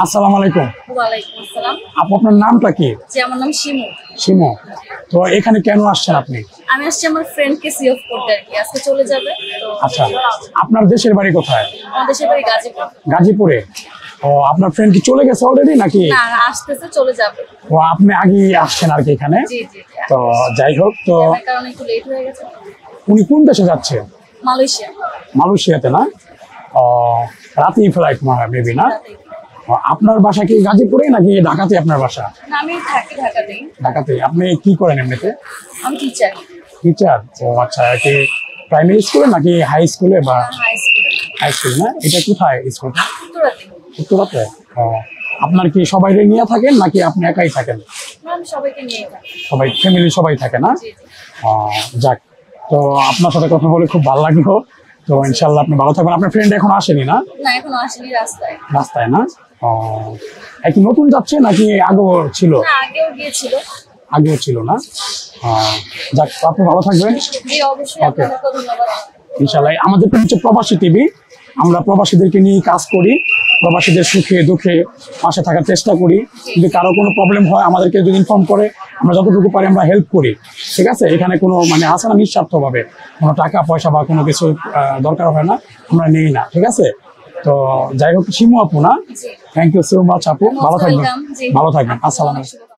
আসসালামু আলাইকুম। ওয়ালাইকুম আসসালাম। আপু আপনার নামটা কি? জি, আমার নাম শিমু। শিমু। তো এখানে কেন আসছেন আপনি? আমি আসছি আমার ফ্রেন্ডকে সি অফ করতে আর কি। আজকে চলে যাবে। তো আচ্ছা, আপনার দেশের বাড়ি কোথায়? আমার দেশের বাড়ি গাজীপুর। গাজীপুরে। ও আপনার ফ্রেন্ড কি চলে গেছে অলরেডি নাকি? না, আসতেছে, চলে যাবে। ও আপনি আগেই আসছেন আর কি এখানে। জি জি জি। তো যাই হোক, তো জ্যামের কারণে একটু লেট হয়ে গেছে। উনি কোন দেশে যাচ্ছে? মালয়েশিয়া। মালয়েশিয়াতে না? ও রাতেই ফ্লাইট মেবি না? রাতেই। ও, আপনার বাসা কি গাজীপুরে নাকি ঢাকাতে আপনার বাসা? না, আমি থাকি ঢাকাতেই। ঢাকাতে। আপনি কি করেন এমনিতে? আমি টিচার। টিচার। ও আচ্ছা, কি প্রাইমারি স্কুলে নাকি হাই স্কুলে বা? হাই স্কুলে। হাই স্কুল না? এটা কোথায় স্কুলটা? উত্তরাতে। উত্তরাতে। ও, আপনার কি সবাই নিয়ে থাকেন নাকি আপনি একাই থাকেন? না, আমি সবাইকে নিয়েই থাকি। সবাই ফ্যামিলি সবাই থাকে না? জি জি। ও, যাক, তো আপনার সাথে কথা বলে খুব ভালো লাগলো। তো ইনশাল্লাহ আপনি ভালো থাকবেন। আপনার ফ্রেন্ড এখন আসেনি না? না, এখনো আসেনি, রাস্তায়। রাস্তায় না? ও, কি নতুন যাচ্ছে নাকি আগেও ছিল? না, আগেও গিয়েছিল। আগেও ছিল না? ও, যাক, তো আপনি ভালো থাকবেন। জি, অবশ্যই। ওকে। আপনাকে ধন্যবাদ। ইনশাল্লাহ। আমাদের তো হচ্ছে প্রবাসী টিভি, আমরা প্রবাসীদেরকে নিয়ে কাজ করি, প্রবাসীদের সুখে দুঃখে পাশে থাকার চেষ্টা করি। যদি কারো কোনো প্রবলেম হয় আমাদেরকে যদি ইনফর্ম করে, আমরা যতটুকু পারি আমরা হেল্প করি। ঠিক আছে, এখানে কোনো মানে আসে না নিঃস্বার্থভাবে, কোনো টাকা পয়সা বা কোনো কিছু দরকার হয় না, আমরা নেই না। ঠিক আছে, তো যাই হোক, শিমু আপু না? জি। থ্যাংক ইউ সো মাচ আপু, ভালো থাকবেন। ওয়েলকাম। জি। ভালো থাকবেন। আসসালামু আলাইকুম।